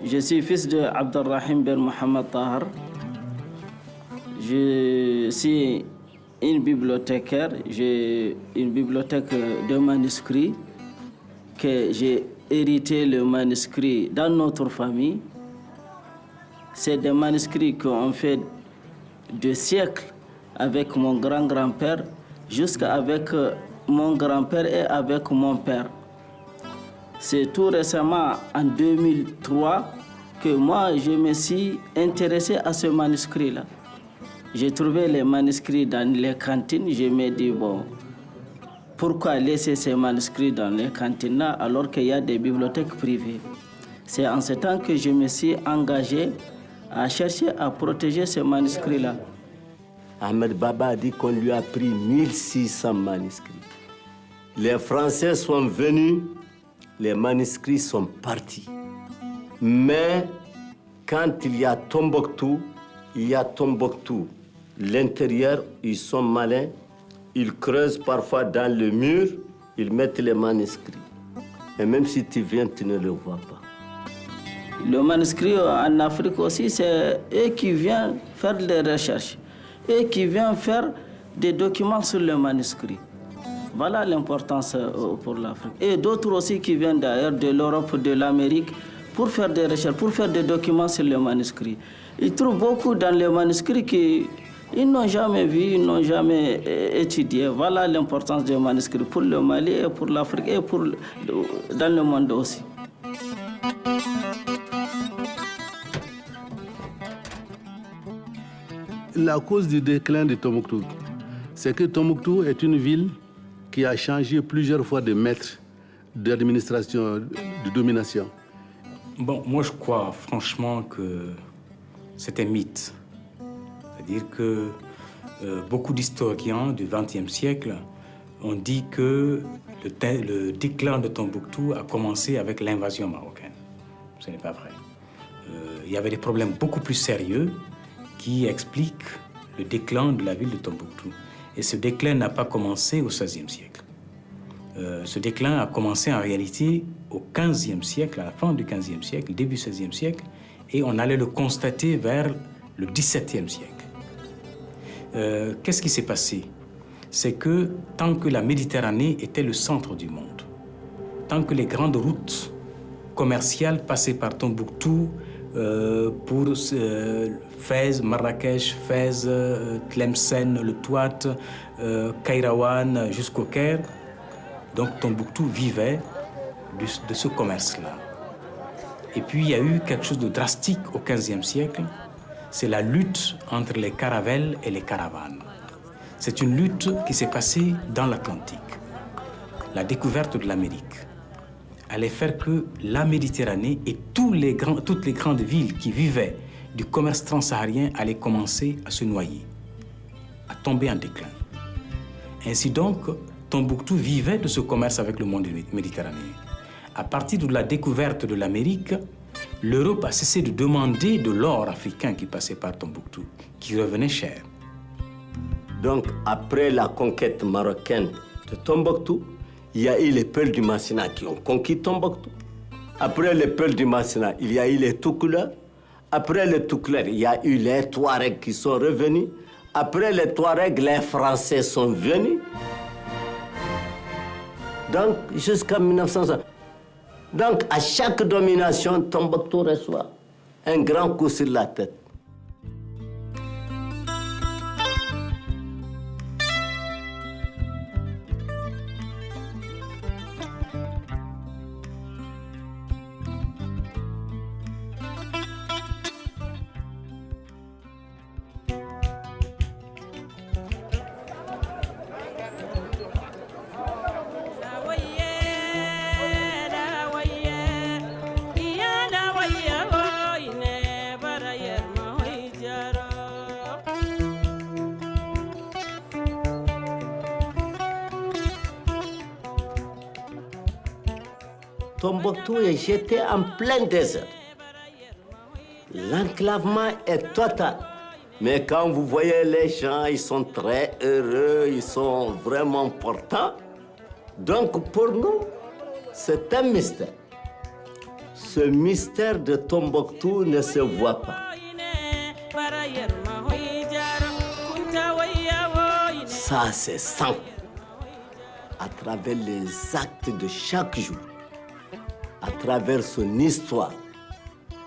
Je suis fils de Abdelrahim Ben Mohamed Tahar. Je suis une bibliothécaire. J'ai une bibliothèque de manuscrits que j'ai hérité le manuscrit dans notre famille. C'est des manuscrits qu'on fait de siècles avec mon grand-grand-père jusqu'avec mon grand-père et avec mon père. C'est tout récemment, en 2003, que moi, je me suis intéressé à ce manuscrit-là. J'ai trouvé les manuscrits dans les cantines. Je me dis, bon, pourquoi laisser ces manuscrits dans les cantines-là alors qu'il y a des bibliothèques privées? C'est en ce temps que je me suis engagé à chercher à protéger ces manuscrits-là. Ahmed Baba a dit qu'on lui a pris 1600 manuscrits. Les Français sont venus, les manuscrits sont partis. Mais quand il y a Tombouctou, il y a Tombouctou. L'intérieur, ils sont malins, ils creusent parfois dans le mur, ils mettent les manuscrits. Et même si tu viens, tu ne le vois pas. Le manuscrit en Afrique aussi, c'est eux qui viennent faire des recherches, eux qui viennent faire des documents sur le manuscrit. Voilà l'importance pour l'Afrique. Et d'autres aussi qui viennent d'ailleurs, de l'Europe, de l'Amérique, pour faire des recherches, pour faire des documents sur le manuscrit. Ils trouvent beaucoup dans les manuscrits qu'ils n'ont jamais vu, ils n'ont jamais étudié. Voilà l'importance des manuscrits pour le Mali et pour l'Afrique et dans le monde aussi. La cause du déclin de Tombouctou, c'est que Tombouctou est une ville qui a changé plusieurs fois de maître d'administration, de domination. Bon, moi je crois franchement que c'est un mythe. C'est-à-dire que beaucoup d'historiens du XXe siècle ont dit que le déclin de Tombouctou a commencé avec l'invasion marocaine. Ce n'est pas vrai. Il y avait des problèmes beaucoup plus sérieux qui expliquent le déclin de la ville de Tombouctou. Et ce déclin n'a pas commencé au XVIe siècle. Ce déclin a commencé en réalité au XVe siècle, à la fin du XVe siècle, début XVIe siècle, et on allait le constater vers le XVIIe siècle. Qu'est-ce qui s'est passé? C'est que tant que la Méditerranée était le centre du monde, tant que les grandes routes commerciales passaient par Tombouctou pour Fès, Marrakech, Fès, Tlemcen, le Touat, Kairawan jusqu'au Caire, donc Tombouctou vivait de ce commerce-là. Et puis il y a eu quelque chose de drastique au XVe siècle, c'est la lutte entre les caravelles et les caravanes. C'est une lutte qui s'est passée dans l'Atlantique. La découverte de l'Amérique allait faire que la Méditerranée et toutes les grandes villes qui vivaient du commerce transsaharien allaient commencer à se noyer, à tomber en déclin. Ainsi donc, Tombouctou vivait de ce commerce avec le monde méditerranéen. À partir de la découverte de l'Amérique, l'Europe a cessé de demander de l'or africain qui passait par Tombouctou, qui revenait cher. Donc, après la conquête marocaine de Tombouctou, il y a eu les Peuls du Massina qui ont conquis Tombouctou. Après les Peuls du Massina, il y a eu les Toucouleurs. Après les Toucouleurs, il y a eu les Touaregs qui sont revenus. Après les Touaregs, les Français sont venus. Donc, jusqu'en 1900. Donc, à chaque domination, Tombouctou reçoit un grand coup sur la tête. Tombouctou est jeté en plein désert. L'enclavement est total. Mais quand vous voyez les gens, ils sont très heureux, ils sont vraiment portants. Donc pour nous, c'est un mystère. Ce mystère de Tombouctou ne se voit pas. Ça, c'est sang. À travers les actes de chaque jour, à travers son histoire,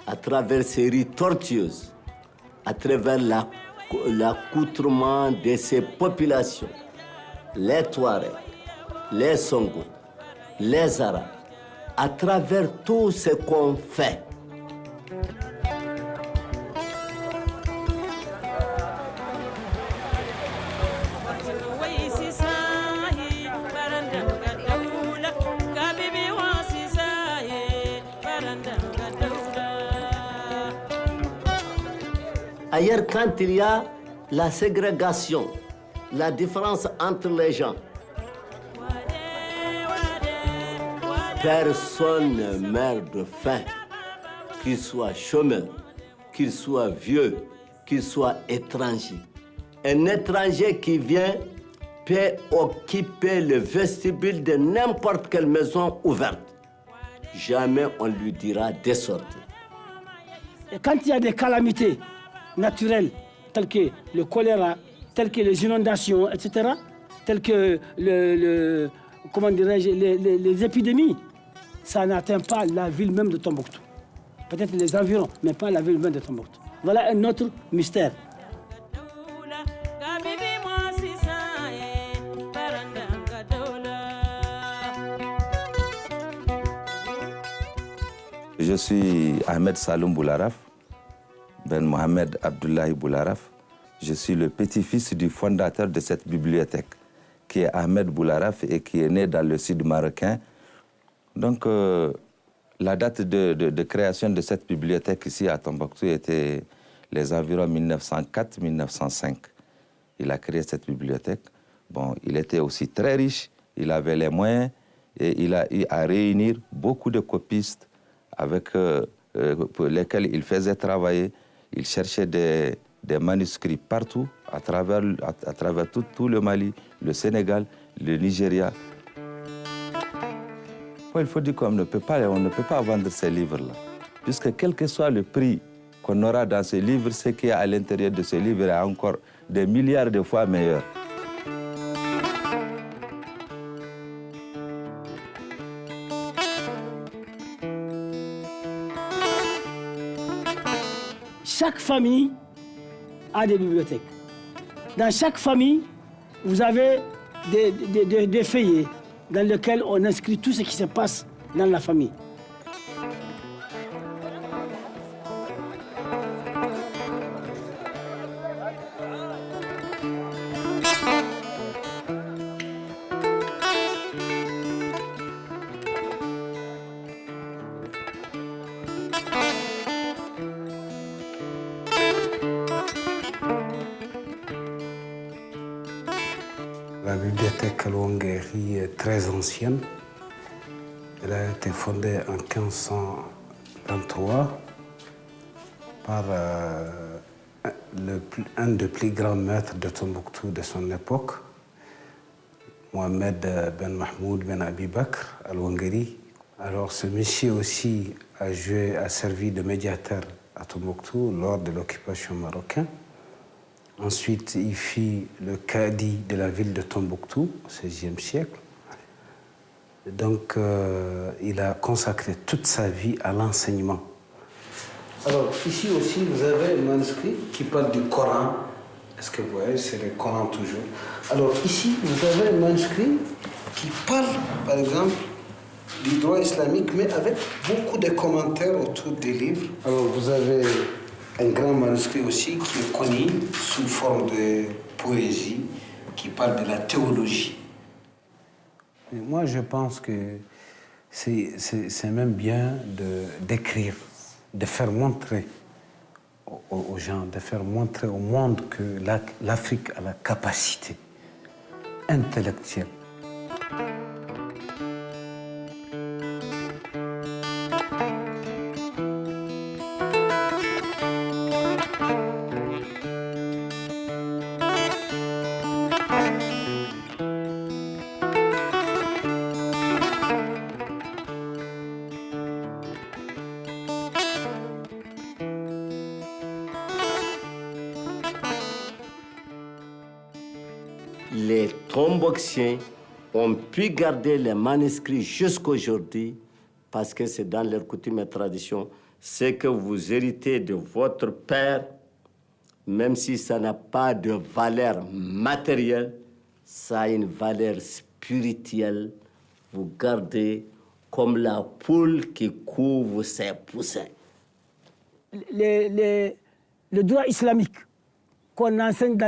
à travers ces rites tortueuses, à travers l'accoutrement de ces populations, les Touaregs, les Songos, les Arabes, à travers tout ce qu'on fait. Ailleurs, quand il y a la ségrégation, la différence entre les gens, personne ne meurt de faim, qu'il soit chômeur, qu'il soit vieux, qu'il soit étranger. Un étranger qui vient peut occuper le vestibule de n'importe quelle maison ouverte. Jamais on lui dira de sortir. Et quand il y a des calamités naturelles, telles que le choléra, telles que les inondations, etc., telles que comment dirais-je, les épidémies, ça n'atteint pas la ville même de Tombouctou. Peut-être les environs, mais pas la ville même de Tombouctou. Voilà un autre mystère. Je suis Ahmed Saloum Boularaf, Ben Mohamed Abdullahi Boularaf. Je suis le petit-fils du fondateur de cette bibliothèque, qui est Ahmed Boularaf et qui est né dans le sud marocain. Donc, la date de création de cette bibliothèque ici à Tombouctou était les environs 1904-1905. Il a créé cette bibliothèque. Bon, il était aussi très riche, il avait les moyens et il a eu à réunir beaucoup de copistes avec pour lesquels il faisait travailler. Il cherchait des manuscrits partout, à travers tout le Mali, le Sénégal, le Nigeria. Bon, il faut dire qu'on ne peut pas vendre ces livres-là, puisque quel que soit le prix qu'on aura dans ces livres, ce qu'il y a à l'intérieur de ces livres est encore des milliards de fois meilleur. Chaque famille a des bibliothèques. Dans chaque famille, vous avez des feuillets dans lesquels on inscrit tout ce qui se passe dans la famille. La bibliothèque Al-Wangari est très ancienne. Elle a été fondée en 1523 par un des plus grands maîtres de Tombouctou de son époque, Mohamed Ben Mahmoud Ben Abi Bakr Al-Wangari. Alors ce monsieur aussi a servi de médiateur à Tombouctou lors de l'occupation marocaine. Ensuite, il fit le cadi de la ville de Tombouctou au XVIe siècle. Donc, il a consacré toute sa vie à l'enseignement. Alors, ici aussi, vous avez un manuscrit qui parle du Coran. Est-ce que vous voyez, c'est le Coran toujours. Alors, ici, vous avez un manuscrit qui parle, par exemple, du droit islamique, mais avec beaucoup de commentaires autour des livres. Alors, vous avez un grand manuscrit aussi qui est connu sous forme de poésie, qui parle de la théologie. Et moi, je pense que c'est même bien d'écrire, de faire montrer aux gens, de faire montrer au monde que l'Afrique a la capacité intellectuelle. Les Tombouctiens ont pu garder les manuscrits jusqu'aujourd'hui parce que c'est dans leur coutume et tradition. ce que vous héritez de votre père, même si ça n'a pas de valeur matérielle, ça a une valeur spirituelle. Vous gardez comme la poule qui couvre ses poussins. Le droit islamique qu'on enseigne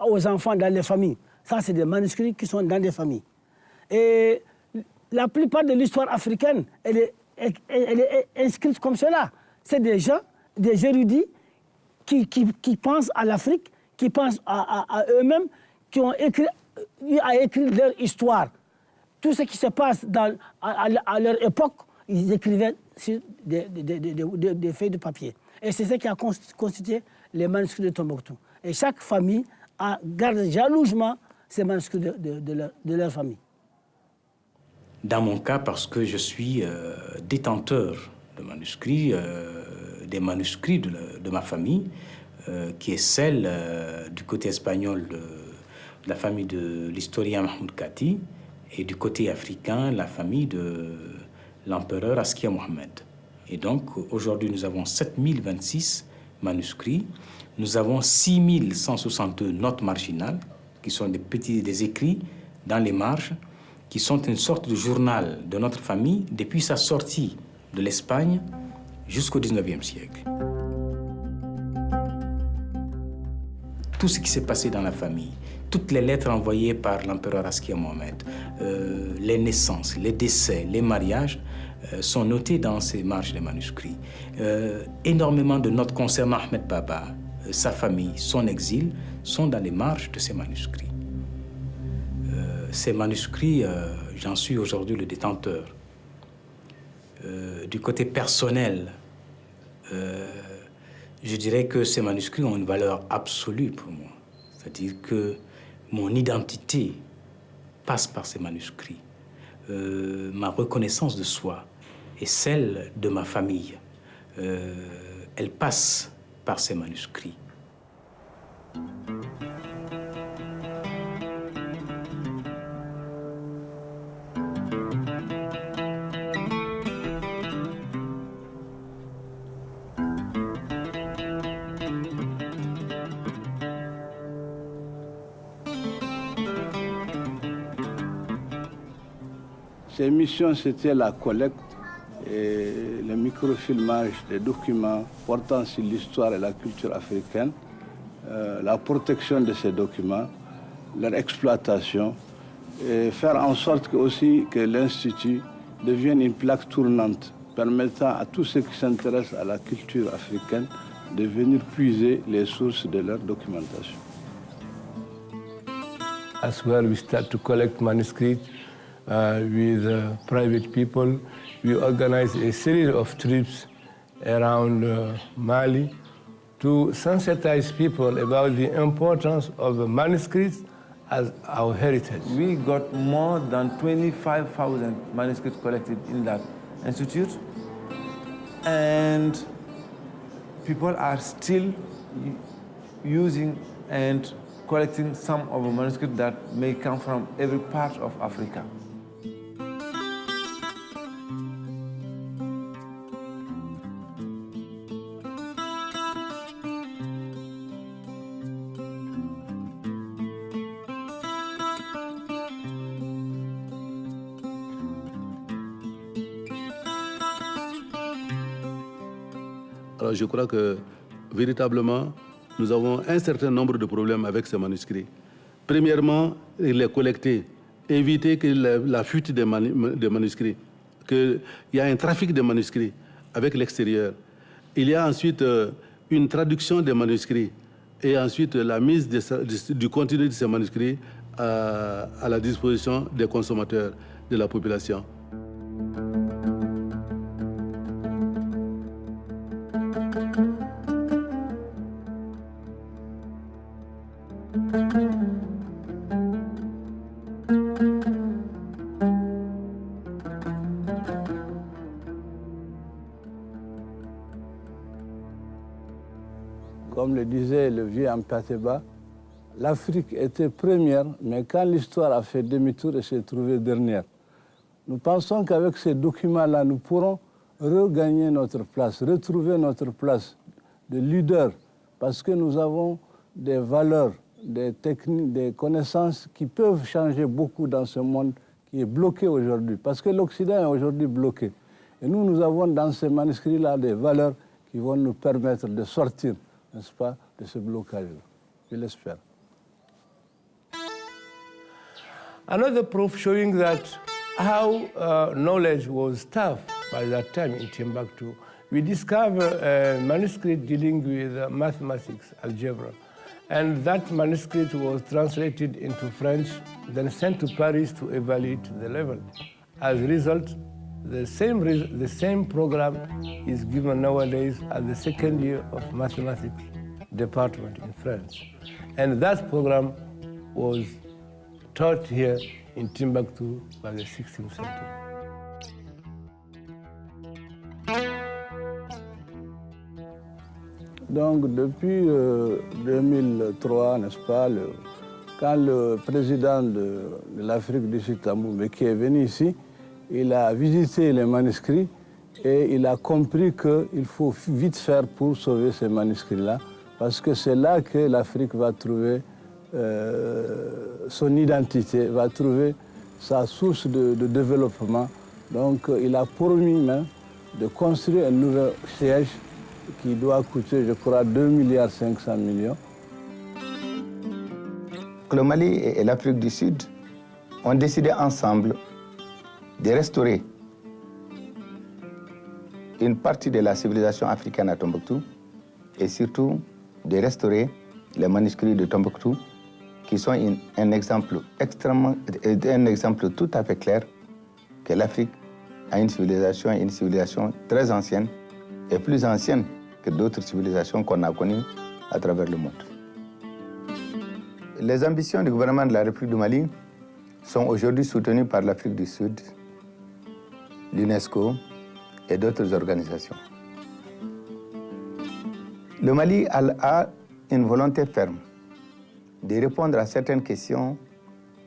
aux enfants dans les familles, ça c'est des manuscrits qui sont dans des familles. Et la plupart de l'histoire africaine, elle est inscrite comme cela. C'est des gens, des érudits qui pensent à l'Afrique, qui pensent à eux-mêmes, qui ont écrit leur histoire. Tout ce qui se passe à leur époque, ils écrivaient sur des feuilles de papier. Et c'est ce qui a constitué les manuscrits de Tombouctou. Et chaque famille garde jalousement ces manuscrits de leur famille. Dans mon cas, parce que je suis détenteur de manuscrits, des manuscrits de ma famille, qui est celle du côté espagnol de la famille de l'historien Mahmoud Kati, et du côté africain, la famille de l'empereur Askia Mohamed. Et donc, aujourd'hui, nous avons 7026 manuscrits. Nous avons 6162 notes marginales, qui sont des écrits dans les marges, qui sont une sorte de journal de notre famille depuis sa sortie de l'Espagne jusqu'au XIXe siècle. Tout ce qui s'est passé dans la famille, toutes les lettres envoyées par l'empereur Askia Mohamed, les naissances, les décès, les mariages, sont notés dans ces marges des manuscrits. Énormément de notes concernant Ahmed Baba, sa famille, son exil, sont dans les marges de ces manuscrits. Ces manuscrits, j'en suis aujourd'hui le détenteur. Du côté personnel, je dirais que ces manuscrits ont une valeur absolue pour moi. C'est-à-dire que mon identité passe par ces manuscrits. Ma reconnaissance de soi et celle de ma famille, elle passe par ces manuscrits. Ces missions, c'était la collecte et le microfilmage des documents portant sur l'histoire et la culture africaine, la protection de ces documents, leur exploitation, et faire en sorte que l'Institut devienne une plaque tournante permettant à tous ceux qui s'intéressent à la culture africaine de venir puiser les sources de leur documentation. As well, we start to collect manuscripts with private people. We organize a series of trips around Mali to sensitize people about the importance of the manuscripts as our heritage. We got more than 25,000 manuscripts collected in that institute, and people are still using and collecting some of the manuscripts that may come from every part of Africa. Alors je crois que véritablement, nous avons un certain nombre de problèmes avec ces manuscrits. Premièrement, les collecter, éviter que la fuite des manuscrits, qu'il y a un trafic de manuscrits avec l'extérieur. Il y a ensuite une traduction des manuscrits et ensuite la mise du contenu de ces manuscrits à la disposition des consommateurs, de la population. Comme le disait le vieux Ampateba, l'Afrique était première, mais quand l'histoire a fait demi-tour, elle s'est trouvée dernière. Nous pensons qu'avec ces documents-là, nous pourrons regagner notre place, retrouver notre place de leader, parce que nous avons des valeurs, des techniques, des connaissances qui peuvent changer beaucoup dans ce monde qui est bloqué aujourd'hui, parce que l'Occident est aujourd'hui bloqué. Et nous avons dans ces manuscrits-là des valeurs qui vont nous permettre de sortir, n'est-ce pas, de ce blocage-là. Je l'espère. Another proof showing that how knowledge was tough by that time in Timbuktu, we discover a manuscript dealing with mathematics, algebra. And that manuscript was translated into French, then sent to Paris to evaluate the level. As a result, the same program is given nowadays at the second year of mathematics department in France. And that program was taught here in Timbuktu by the 16th century. Donc depuis 2003, n'est-ce pas, quand le président de l'Afrique du Sud, Thabo Mbeki, est venu ici, il a visité les manuscrits et il a compris qu'il faut vite faire pour sauver ces manuscrits-là, parce que c'est là que l'Afrique va trouver son identité, va trouver sa source de développement. Donc il a promis même de construire un nouveau siège qui doit coûter, je crois, 2,5 milliards. Le Mali et l'Afrique du Sud ont décidé ensemble de restaurer une partie de la civilisation africaine à Tombouctou et surtout de restaurer les manuscrits de Tombouctou qui sont un exemple tout à fait clair que l'Afrique a une civilisation très ancienne et plus ancienne que d'autres civilisations qu'on a connues à travers le monde. Les ambitions du gouvernement de la République du Mali sont aujourd'hui soutenues par l'Afrique du Sud, l'UNESCO et d'autres organisations. Le Mali a une volonté ferme de répondre à certaines questions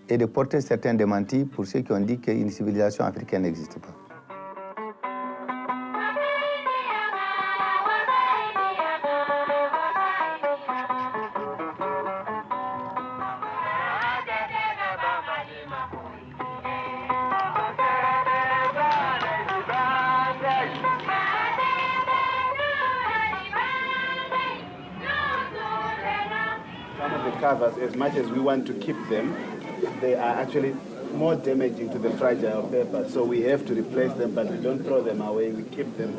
et de porter certains démentis pour ceux qui ont dit qu'une civilisation africaine n'existe pas. Covers, as much as we want to keep them, they are actually more damaging to the fragile paper. So we have to replace them, but we don't throw them away, we keep them.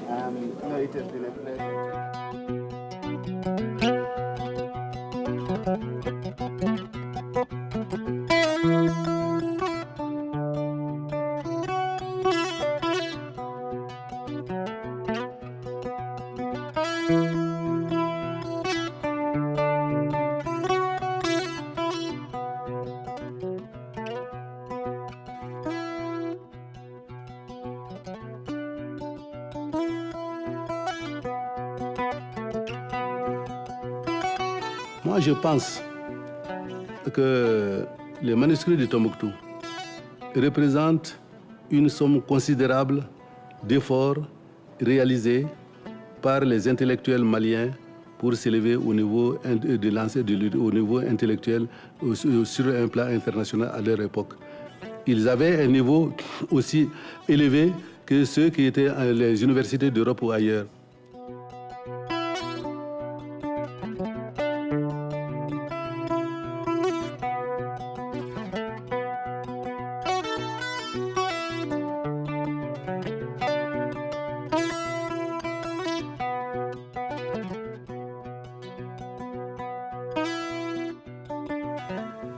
No, it has been a pleasure. Moi, je pense que les manuscrits de Tombouctou représentent une somme considérable d'efforts réalisés par les intellectuels maliens pour s'élever au niveau au niveau intellectuel sur un plan international à leur époque. Ils avaient un niveau aussi élevé que ceux qui étaient à les universités d'Europe ou ailleurs.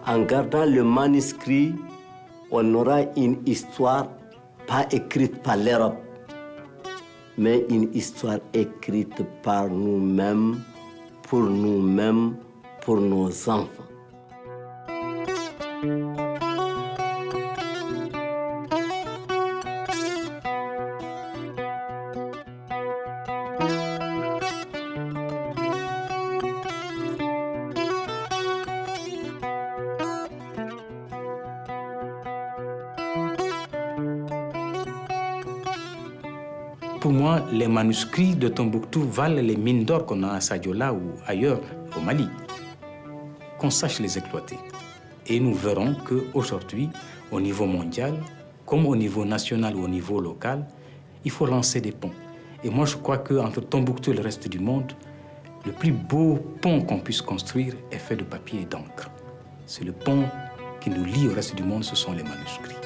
En gardant le manuscrit, on aura une histoire pas écrite par l'Europe, mais une histoire écrite par nous-mêmes, pour nos enfants. pour moi, les manuscrits de Tombouctou valent les mines d'or qu'on a à Sadiola ou ailleurs au Mali. Qu'on sache les exploiter. Et nous verrons qu'aujourd'hui, au niveau mondial, comme au niveau national ou au niveau local, il faut lancer des ponts. Et moi, je crois qu'entre Tombouctou et le reste du monde, le plus beau pont qu'on puisse construire est fait de papier et d'encre. C'est le pont qui nous lie au reste du monde, ce sont les manuscrits.